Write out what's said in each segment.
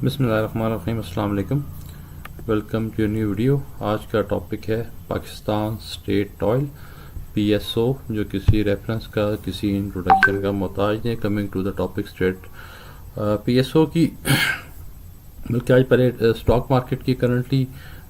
बिस्मिल्लाहिर्रहमानिर्रहीम, अस्सलाम वालेकुम। Welcome to new video. आज का टॉपिक है पाकिस्तान स्टेट ऑयल PSO, जो किसी रेफरेंस का किसी इंट्रोडक्शन का मोहताज नहीं। Coming to the topic state PSO की बल्कि आज पहले स्टॉक मार्केट की करंटली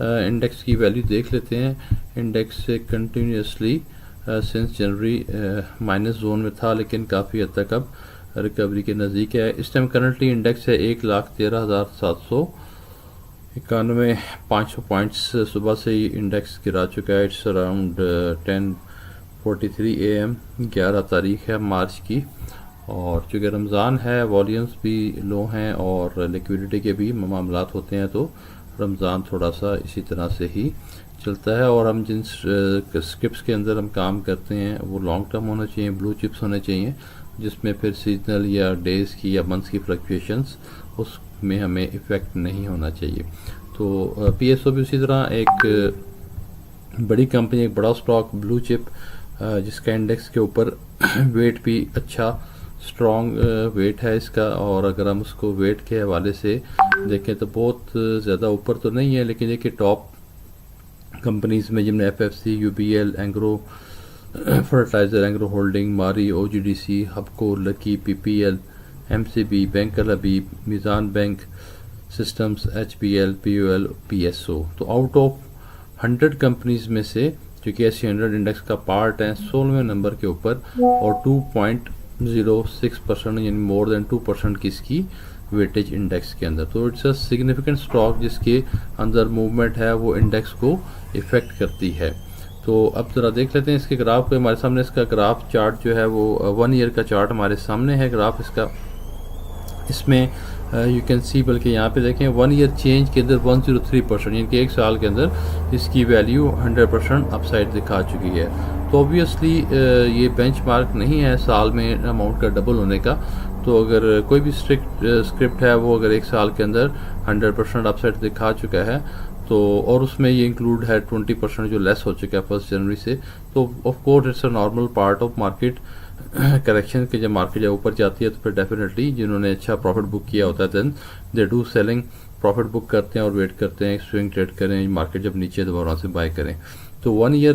इंडेक्स की वैल्यू देख लेते हैं। इंडेक्स से कंटिन्यूसली सिंस जनवरी माइनस जोन में था, लेकिन काफ़ी हद तक अब रिकवरी के नज़दीक है। इस टाइम करंटली इंडेक्स है 1,13,791, 500 पॉइंट्स सुबह से ही इंडेक्स गिरा चुका है। इट्स अराउंड 10:43 AM, 11 तारीख है मार्च की। और चूँकि रमज़ान है, वॉल्यूम्स भी लो हैं और लिक्विडिटी के भी मामलात होते हैं, तो रमज़ान थोड़ा सा इसी तरह से ही चलता है। और हम जिन स्क्रिप्ट्स के अंदर हम काम करते हैं वो लॉन्ग टर्म होना चाहिए, ब्लू चिप्स होने चाहिए, जिसमें फिर सीजनल या डेज़ की या मंथ्स की फ्लक्चुएशंस उसमें हमें इफ़ेक्ट नहीं होना चाहिए। तो PSO भी उसी तरह एक बड़ी कंपनी, एक बड़ा स्टॉक, ब्लू चिप, जिसका इंडेक्स के ऊपर वेट भी अच्छा स्ट्रॉन्ग वेट है इसका। और अगर हम उसको वेट के हवाले से देखें तो बहुत ज़्यादा ऊपर तो नहीं है, लेकिन देखिए टॉप कंपनीज़ में जिनमें FFC, UBL, Engro fertilizer, Engro holding, Mari, OGDC, Hubco, Lucky, PPL, MCB, bank Al Habib, Meezan bank Systems, HBL, POL, PSO। तो आउट ऑफ 100 कंपनीज़ में से जो कि SC 100 इंडेक्स का पार्ट है, 16वें नंबर के ऊपर और 2.06% यानी मोर देन 2% की इसकी वेटेज इंडेक्स के अंदर। तो इट्स अ सिग्निफिकेंट स्टॉक जिसके अंदर मूवमेंट है वो इंडेक्स को इफ़ेक्ट करती है। तो अब ज़रा देख लेते हैं इसके ग्राफ को। हमारे सामने इसका ग्राफ चार्ट जो है वो 1 ईयर का चार्ट हमारे सामने है ग्राफ इसका। इसमें यू कैन सी, बल्कि यहाँ पे देखें 1 ईयर चेंज के अंदर 103%, यानी कि एक साल के अंदर इसकी वैल्यू 100% अपसाइड दिखा चुकी है। तो ऑब्वियसली ये बेंचमार्क नहीं है साल में अमाउंट का डबल होने का। तो अगर कोई भी स्क्रिप्ट है वो अगर एक साल के अंदर 100% अपसाइड दिखा चुका है, तो और उसमें ये इंक्लूड है 20% जो लेस हो चुका है 1 जनवरी से, तो of course it's a normal part of market correction के। जब मार्केट जब ऊपर जाती है तो फिर डेफिनेटली जिन्होंने अच्छा प्रॉफिट बुक किया होता है then they do selling, profit book करते हैं और वेट करते हैं स्विंग ट्रेड करें, मार्केट जब नीचे दोबारा से बाय करें। तो 1 ईयर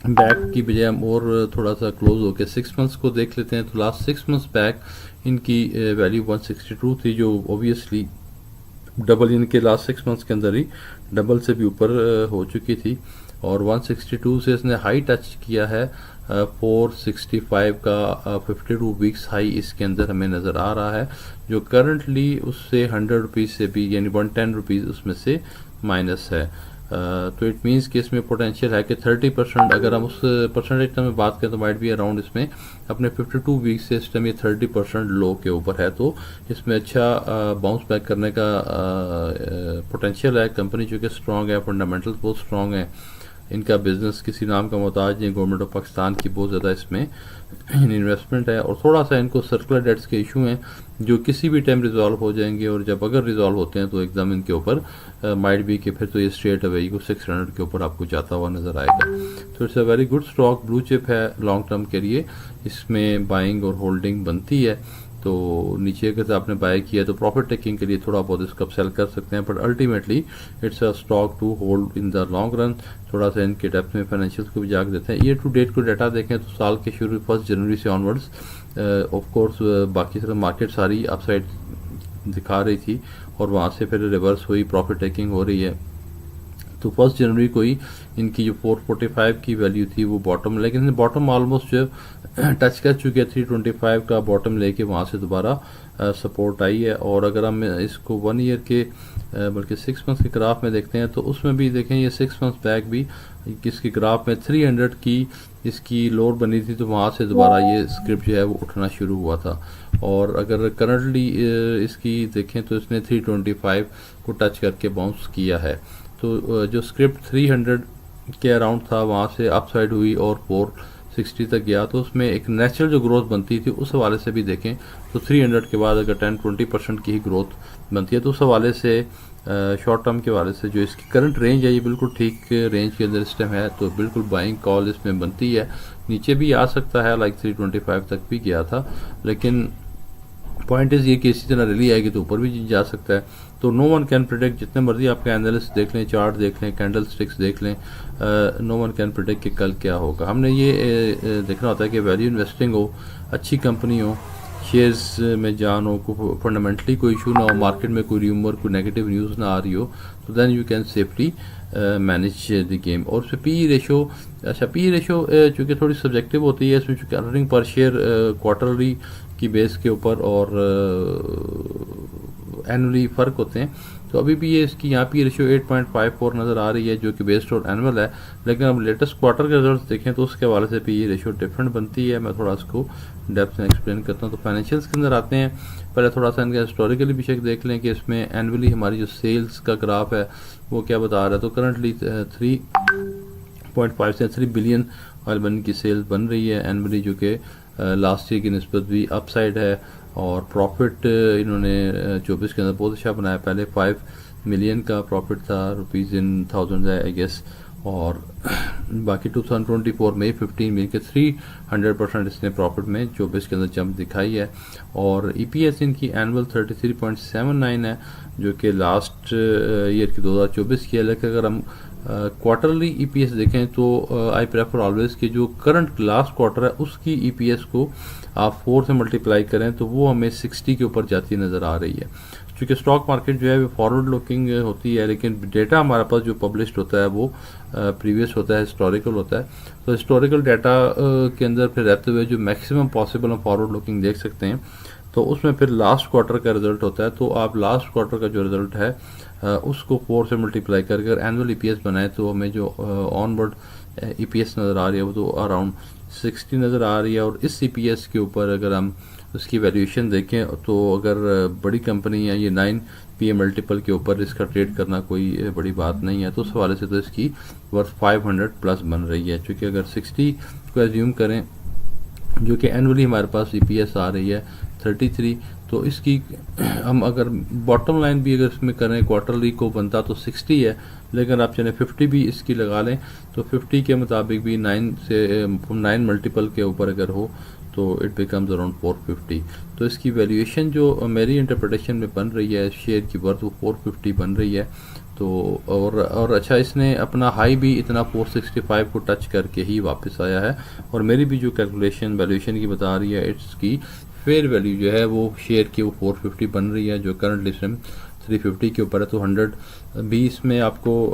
बैक की बजाय हम और थोड़ा सा क्लोज होकर 6 मंथ्स को देख लेते हैं। तो लास्ट 6 मंथ्स बैक इनकी वैल्यू 162 थी, जो ओबियसली डबल इनके लास्ट 6 मंथ्स के अंदर ही डबल से भी ऊपर हो चुकी थी। और 162 से इसने हाई टच किया है 465 का 52 वीक्स हाई इसके अंदर हमें नज़र आ रहा है, जो करंटली उससे 100 रुपीज़ से भी यानी 110 रुपीज़ उसमें से माइनस है। तो इट मीन्स कि इसमें पोटेंशियल है कि 30%, अगर हम उस परसेंटेज टर्म में बात करें तो माइट भी अराउंड इसमें अपने 52 वीक से इस टाइम ये 30% लो के ऊपर है। तो इसमें अच्छा बाउंस बैक करने का पोटेंशियल है। कंपनी जो कि स्ट्रॉन्ग है, फंडामेंटल्स बहुत स्ट्रॉन्ग है, इनका बिजनेस किसी नाम का मोहताज नहीं। गवर्नमेंट ऑफ पाकिस्तान की बहुत ज़्यादा इसमें इन्वेस्टमेंट है और थोड़ा सा इनको सर्कुलर डेट्स के इशू हैं जो किसी भी टाइम रिजॉल्व हो जाएंगे, और जब अगर रिजॉल्व होते हैं तो एकदम इनके ऊपर माइट भी कि फिर तो ये स्ट्रेट अवे को 600 के ऊपर आपको जाता हुआ नज़र आएगा। तो it's a very good stock, blue chip है लॉन्ग टर्म के लिए, इसमें बाइंग और होल्डिंग बनती है। तो नीचे अगर आपने बाय किया तो प्रॉफिट टेकिंग के लिए थोड़ा बहुत इसको आप सेल कर सकते हैं, but ultimately it's a stock to hold in the long run. थोड़ा सा इनके डेप्थ में फाइनेंशियल्स को भी जाग देते हैं। ईयर टू डेट को डाटा देखें तो साल के शुरू 1 जनवरी से ऑनवर्ड्स ऑफ कोर्स बाकी सारा मार्केट सारी अपसाइड दिखा रही थी और वहाँ से फिर रिवर्स हुई, प्रॉफिट टेकिंग हो रही है। तो 1 जनवरी को ही इनकी जो 445 की वैल्यू थी वो बॉटम, लेकिन बॉटम ऑलमोस्ट जो टच कर चुके हैं 325 का बॉटम लेके वहाँ से दोबारा सपोर्ट आई है। और अगर हम इसको 1 ईयर के बल्कि 6 मंथ्स के ग्राफ में देखते हैं तो उसमें भी देखें ये 6 मंथ्स बैक भी किसके ग्राफ में 300 की इसकी लोअर बनी थी, तो वहाँ से दोबारा ये स्क्रिप्ट जो है वो उठना शुरू हुआ था। और अगर करंटली इसकी देखें तो इसने 325 को टच करके बाउंस किया है। तो जो स्क्रिप्ट 300 के अराउंड था वहाँ से अपसाइड हुई और 460 तक गया, तो उसमें एक नेचुरल जो ग्रोथ बनती थी उस हवाले से भी देखें तो 300 के बाद अगर 10-20% की ही ग्रोथ बनती है, तो उस हवाले से शॉर्ट टर्म के हवाले से जो इसकी करंट रेंज है ये बिल्कुल ठीक रेंज के अंदर इस टाइम है। तो बिल्कुल बाइंग कॉल इसमें बनती है। नीचे भी आ सकता है, लाइक 325 तक भी गया था, लेकिन पॉइंट इज़ ये कि इसी तरह रैली आएगी तो ऊपर भी जा सकता है। तो नो वन कैन प्रिडिक्ट, जितने मर्जी आपके एनालिस्ट देख लें, चार्ट देख लें, कैंडल स्टिक्स देख लें, नो वन कैन प्रिडिक्ट कि कल क्या होगा। हमने ये देखना होता है कि वैल्यू इन्वेस्टिंग हो, अच्छी कंपनी हो, शेयर्स में जान हो, को फंडामेंटली कोई इशू ना हो, मार्केट में कोई र्यूमर, कोई नेगेटिव न्यूज़ ना आ रही हो, तो then you can safely manage the game. और उसमें पी रेशो, अच्छा पी रेशो चूँकि थोड़ी सब्जेक्टिव होती है, इसमें चूँकि अर्निंग पर शेयर क्वार्टरली की बेस के ऊपर और एनुअली फ़र्क होते हैं, तो अभी भी ये इसकी यहाँ पी रेशियो 8.54 नज़र आ रही है जो कि बेस्ड ऑन एनुअल है। लेकिन अब लेटेस्ट क्वार्टर के रिजल्ट देखें तो उसके हवाले से पी रेशियो डिफरेंट बनती है। मैं थोड़ा इसको डेप्थ में एक्सप्लेन करता हूँ। तो फाइनेंशियल्स के अंदर आते हैं, पहले थोड़ा सा इनका हिस्टोरिकली भी चेक देख लें कि इसमें एनुअली हमारी जो सेल्स का ग्राफ है वो क्या बता रहा है। तो करंटली 3.5 से 3 बिलियन ऑयल बर्निंग की सेल्स बन रही है एनुअली, जो कि लास्ट ईयर की निस्बत भी अपसाइड है। और प्रॉफिट इन्होंने 24 के अंदर बहुत अच्छा बनाया। पहले 5 मिलियन का प्रॉफिट था, रुपीज़ इन थाउजेंड है आई गेस, और बाकी 2024 में 15 मिलियन के 300% इसने प्रॉफिट में 24 के अंदर जंप दिखाई है। और ईपीएस इनकी एनुअल 33.79 है जो कि लास्ट ईयर की 2024 की है। लेकिन अगर हम क्वार्टरली ईपीएस देखें तो आई प्रेफर ऑलवेज कि जो करंट लास्ट क्वार्टर है उसकी ईपीएस को आप 4 से मल्टीप्लाई करें तो वो हमें 60 के ऊपर जाती नज़र आ रही है। क्योंकि स्टॉक मार्केट जो है वो फॉरवर्ड लुकिंग होती है, लेकिन डेटा हमारे पास जो पब्लिश्ड होता है वो प्रीवियस होता है, हिस्टोरिकल होता है। तो हिस्टोरिकल डाटा के अंदर फिर रहते हुए जो मैक्सिमम पॉसिबल हम फॉरवर्ड लुकिंग देख सकते हैं, तो उसमें फिर लास्ट क्वार्टर का रिजल्ट होता है। तो आप लास्ट क्वार्टर का जो रिजल्ट है उसको 4 से मल्टीप्लाई करके अगर एनुअल ईपीएस बनाए तो हमें जो ऑनवर्ड ईपीएस नज़र आ रही है वो तो अराउंड 60 नज़र आ रही है। और इस ईपीएस के ऊपर अगर हम उसकी वैल्यूएशन देखें तो अगर बड़ी कंपनी है ये 9 पी मल्टीपल के ऊपर इसका ट्रेड करना कोई बड़ी बात नहीं है। तो उस हवाले से तो इसकी वर्थ 500 प्लस बन रही है। क्योंकि अगर 60 को एज्यूम करें जो कि एनुअली हमारे पास ईपीएस आ रही है 33, तो इसकी हम अगर बॉटम लाइन भी अगर इसमें करें क्वार्टरली को बनता तो 60 है, लेकिन आप चाहे 50 भी इसकी लगा लें तो 50 के मुताबिक भी 9 मल्टीपल के ऊपर अगर हो तो इट बिकम्स अराउंड 450। तो इसकी वैल्यूएशन जो मेरी इंटरप्रिटेशन में बन रही है शेयर की वर्थ वो 450 बन रही है। तो और अच्छा इसने अपना हाई भी इतना 465 को टच करके ही वापस आया है। और मेरी भी जो कैलकुलेशन वैल्यूएशन की बता रही है इसकी फेयर वैल्यू जो है वो शेयर की वो 450 बन रही है, जो करंटली इसमें 350 के ऊपर है। तो 100 भी इसमें आपको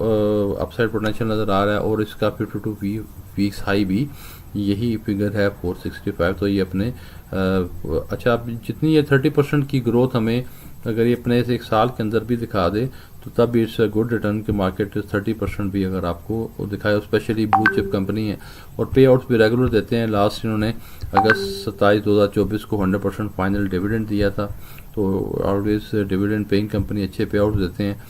अपसाइड पोटेंशियल नज़र आ रहा है। और इसका 52 वीक्स हाई भी यही फिगर है 465। तो ये अपने अच्छा जितनी ये 30% की ग्रोथ हमें अगर ये अपने एक साल के अंदर भी दिखा दे तो तब भी इट्स गुड रिटर्न के मार्केट 30% भी अगर आपको दिखाए, स्पेशली ब्लू चिप कंपनी है। और पे आउट्स भी रेगुलर देते हैं। लास्ट इन्होंने अगस्त 27 2024 को 100% फाइनल डिविडेंड दिया था। तो ऑलवेज डिविडेंड पेइंग कंपनी अच्छे पे आउट देते हैं।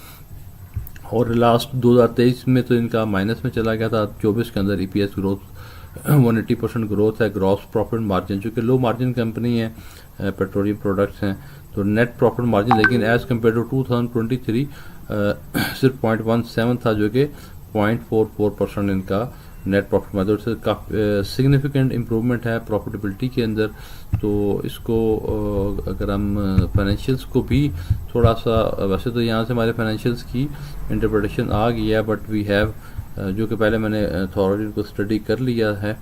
और लास्ट 2023 में तो इनका माइनस में चला गया था। 24 के अंदर ईपीएस ग्रोथ 180% ग्रोथ है। ग्रॉस प्रॉफिट मार्जिन जो कि लो मार्जिन कंपनी है, पेट्रोलियम प्रोडक्ट्स हैं, तो नेट प्रॉफिट मार्जिन लेकिन एज़ कम्पेयर टू 2023 सिर्फ 0.17 था जो कि 0.44% इनका नेट प्रॉफिट मार्जिन से काफ़ी सिग्निफिकेंट इम्प्रूवमेंट है प्रॉफिटेबिलिटी के अंदर। तो इसको अगर हम फाइनेंशियल्स को भी थोड़ा सा, वैसे तो यहाँ से हमारे फाइनेंशियल्स की इंटरप्रिटेशन आ गई है, बट वी हैव जो कि पहले मैंने थॉरली इनको स्टडी कर लिया है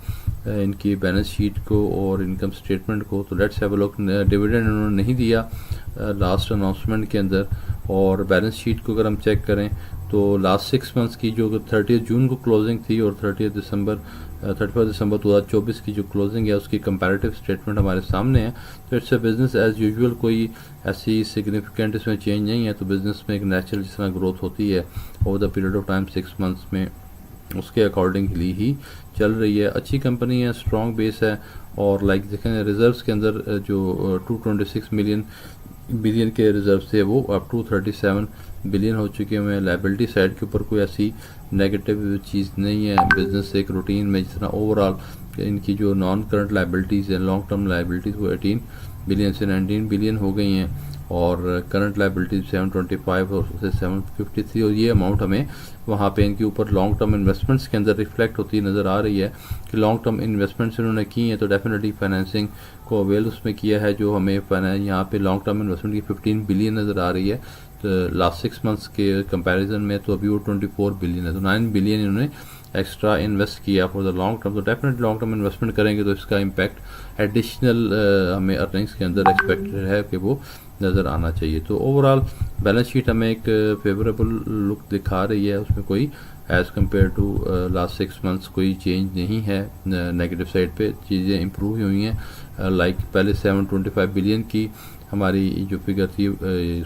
इनकी बैलेंस शीट को और इनकम स्टेटमेंट को। तो let's have a look. Dividend उन्होंने नहीं दिया लास्ट अनाउंसमेंट के अंदर। और बैलेंस शीट को अगर हम चेक करें तो लास्ट 6 मंथ्स की जो 30 जून को क्लोजिंग थी और 31 दिसंबर 2024 की जो क्लोजिंग है उसकी कंपैरेटिव स्टेटमेंट हमारे सामने है। तो it's a business as usual, कोई ऐसी सिग्निफिकेंट इसमें चेंज नहीं है। तो बिजनेस में एक नेचुरल जिस तरह ग्रोथ होती है over the period of time 6 months में, उसके अकॉर्डिंगली ही चल रही है। अच्छी कंपनी है, स्ट्रॉन्ग बेस है। और लाइक देखें रिजर्व्स के अंदर जो 226 बिलियन के रिजर्व थे वो अब 237 बिलियन हो चुके हैं। लाइबिलिटी साइड के ऊपर कोई ऐसी नेगेटिव चीज़ नहीं है। बिजनेस एक रूटीन में जिस तरह ओवरऑल कि इनकी जो नॉन करंट लाइबिलिटीज़ हैं, लॉन्ग टर्म लाइबिलिटीज़, वो 18 बिलियन से 19 बिलियन हो गई हैं, और करंट लाइबिलिटीज 725 और से 753, और ये अमाउंट हमें वहाँ पे इनके ऊपर लॉन्ग टर्म इन्वेस्टमेंट्स के अंदर रिफ्लेक्ट होती नज़र आ रही है कि लॉन्ग टर्म इन्वेस्टमेंट्स इन्होंने की हैं, तो डेफिनेटली फाइनेंसिंग को अवेल उसमें किया है, जो हमें यहाँ पे लॉन्ग टर्म इन्वेस्टमेंट की 15 बिलियन नज़र आ रही है तो लास्ट 6 मंथ्स के कंपैरिजन में, तो अभी वो 24 बिलियन है, तो 9 बिलियन इन्होंने एक्स्ट्रा इन्वेस्ट किया फॉर द लॉन्ग टर्म। तो डेफिनेटली लॉन्ग टर्म इन्वेस्टमेंट करेंगे तो इसका इम्पैक्ट एडिशनल हमें अर्निंग्स के अंदर एक्सपेक्टेड है कि वो नज़र आना चाहिए। तो ओवरऑल बैलेंस शीट हमें एक फेवरेबल लुक दिखा रही है, उसमें कोई as compare to last 6 months कोई चेंज नहीं है, नेगेटिव साइड पे चीज़ें इम्प्रूव हुई हैं। लाइक पहले 725 बिलियन की हमारी जो फिगर थी,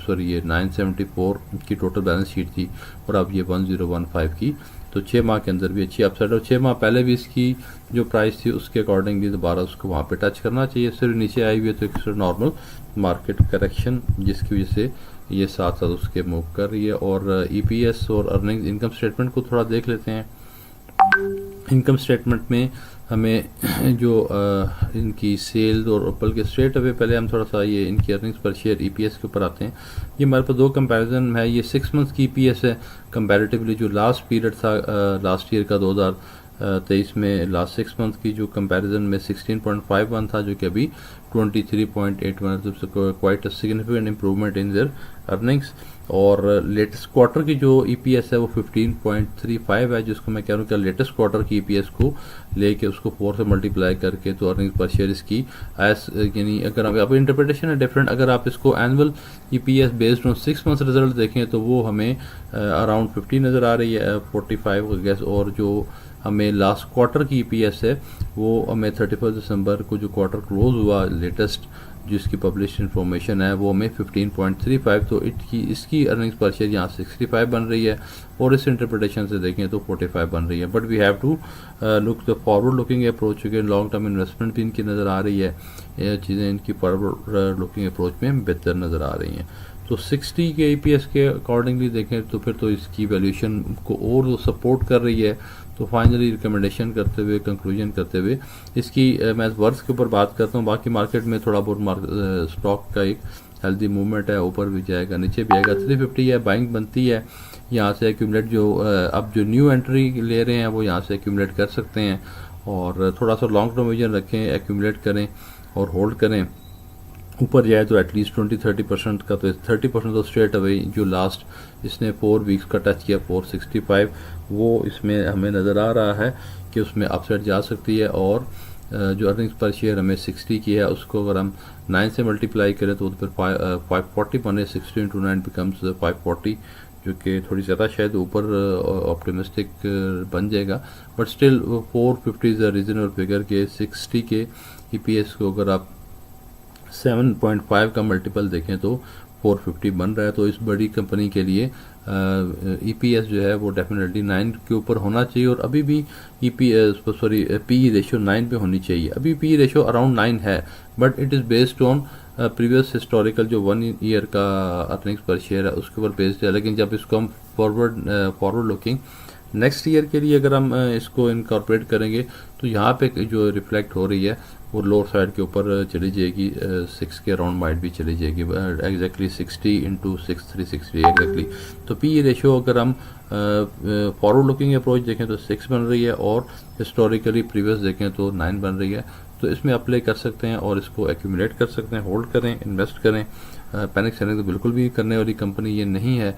सॉरी ये 974 की टोटल बैलेंस शीट थी, और अब ये 1015 की, तो 6 माह के अंदर भी अच्छी अपसाइड, और 6 माह पहले भी इसकी जो प्राइस थी उसके अकॉर्डिंग भी दोबारा उसको वहाँ पे टच करना चाहिए। सिर्फ नीचे आई हुई है तो एक नॉर्मल मार्केट करेक्शन जिसकी वजह से ये साथ साथ उसके मूव कर रही है। और ईपीएस और अर्निंग्स इनकम स्टेटमेंट को थोड़ा देख लेते हैं। इनकम स्टेटमेंट में हमें जो इनकी सेल्स और बल्कि स्ट्रेट अवे पहले हम थोड़ा सा ये इनकी अर्निंग्स पर शेयर ईपीएस के ऊपर आते हैं। ये हमारे पास दो कंपैरिजन है, ये 6 मंथ्स की ईपीएस है कंपैरेटिवली जो लास्ट पीरियड था लास्ट ईयर का 2023 में, लास्ट 6 मंथ की जो कंपैरिजन में 16.51 था, जो कि अभी 23.81, तो quite a significant improvement in their earnings. और लेटेस्ट क्वार्टर की जो ईपीएस है वो 15.35 है, जिसको मैं कह रहा हूँ कि लेटेस्ट क्वार्टर की ईपीएस को लेके उसको 4 से मल्टीप्लाई करके तो अर्निंग्स पर शेयर इसकी एस, यानी अगर आप इंटरप्रिटेशन है डिफरेंट, अगर आप इसको annual EPS based on 6 months result देखें तो वो हमें अराउंड 50 नज़र आ रही है, 45 गैस। और जो हमें लास्ट क्वार्टर की ईपीएस है वो हमें 31 दिसंबर को जो क्वार्टर क्लोज हुआ लेटेस्ट जिसकी पब्लिश इन्फॉर्मेशन है वो हमें 15.35, तो इसकी अर्निंग्स पर शेयर यहाँ 65 बन रही है, और इस इंटरप्रिटेशन से देखें तो 45 बन रही है। But we have to look the forward looking approach, क्योंकि लॉन्ग टर्म इन्वेस्टमेंट भी इनकी नज़र आ रही है, ये चीज़ें इनकी फॉरवर्ड लुकिंग अप्रोच में बेहतर नज़र आ रही हैं। तो 60 के ईपीएस के अकॉर्डिंगली देखें तो फिर तो इसकी वैल्यूएशन को और सपोर्ट कर रही है। तो फाइनली रिकमेंडेशन करते हुए, कंक्लूजन करते हुए, इसकी मैं वर्थ के ऊपर बात करता हूँ। बाकी मार्केट में थोड़ा बहुत स्टॉक का एक हेल्दी मूवमेंट है, ऊपर भी जाएगा नीचे भी आएगा। 350 है, बाइंग बनती है, यहाँ से एक्यूमुलेट जो अब जो न्यू एंट्री ले रहे हैं वो यहाँ से एक्यूमुलेट कर सकते हैं, और थोड़ा सा लॉन्ग टर्म विजन रखें, एक्यूमुलेट करें और होल्ड करें। ऊपर जाए तो एटलीस्ट 20-30% का, तो 30% तो स्ट्रेट अवे जो लास्ट इसने 4 वीक्स का टच किया 465, वो इसमें हमें नज़र आ रहा है कि उसमें अपसाइड जा सकती है। और जो अर्निंग्स पर शेयर हमें 60 की है, उसको अगर हम 9 से मल्टीप्लाई करें तो फिर 540 बने, 60 into 9 बिकम्स 540, जो कि थोड़ी ज़्यादा शायद ऊपर ऑप्टिमिस्टिक बन जाएगा। But still 450 is a reasonable figure के 60 के ईपीएस को अगर आप 7.5 का मल्टीपल देखें तो 450 बन रहा है। तो इस बड़ी कंपनी के लिए ईपीएस जो है वो डेफिनेटली 9 के ऊपर होना चाहिए, और अभी भी पी रेशियो 9 पे होनी चाहिए। अभी पी रेशियो अराउंड 9 है, but it is based on previous historical जो 1 ईयर का अर्निंग्स पर शेयर है उसके ऊपर बेस्ड है। लेकिन जब इसको हम फॉरवर्ड लुकिंग नेक्स्ट ईयर के लिए अगर हम इसको इनकॉर्पोरेट करेंगे तो यहाँ पे जो रिफ्लेक्ट हो रही है वो लोअर साइड के ऊपर चली जाएगी, 6 के अराउंड माइट भी चली जाएगी, एग्जैक्टली 60 into 6 360 एग्जैक्टली। तो पी रेशियो अगर हम फॉरवर्ड लुकिंग अप्रोच देखें तो 6 बन रही है, और हिस्टोरिकली प्रीवियस देखें तो 9 बन रही है। तो इसमें अप्लाई कर सकते हैं और इसको एक्यूमुलेट कर सकते हैं, होल्ड करें, इन्वेस्ट करें। पैनिक सेलिंग तो बिल्कुल भी करने वाली कंपनी ये नहीं है,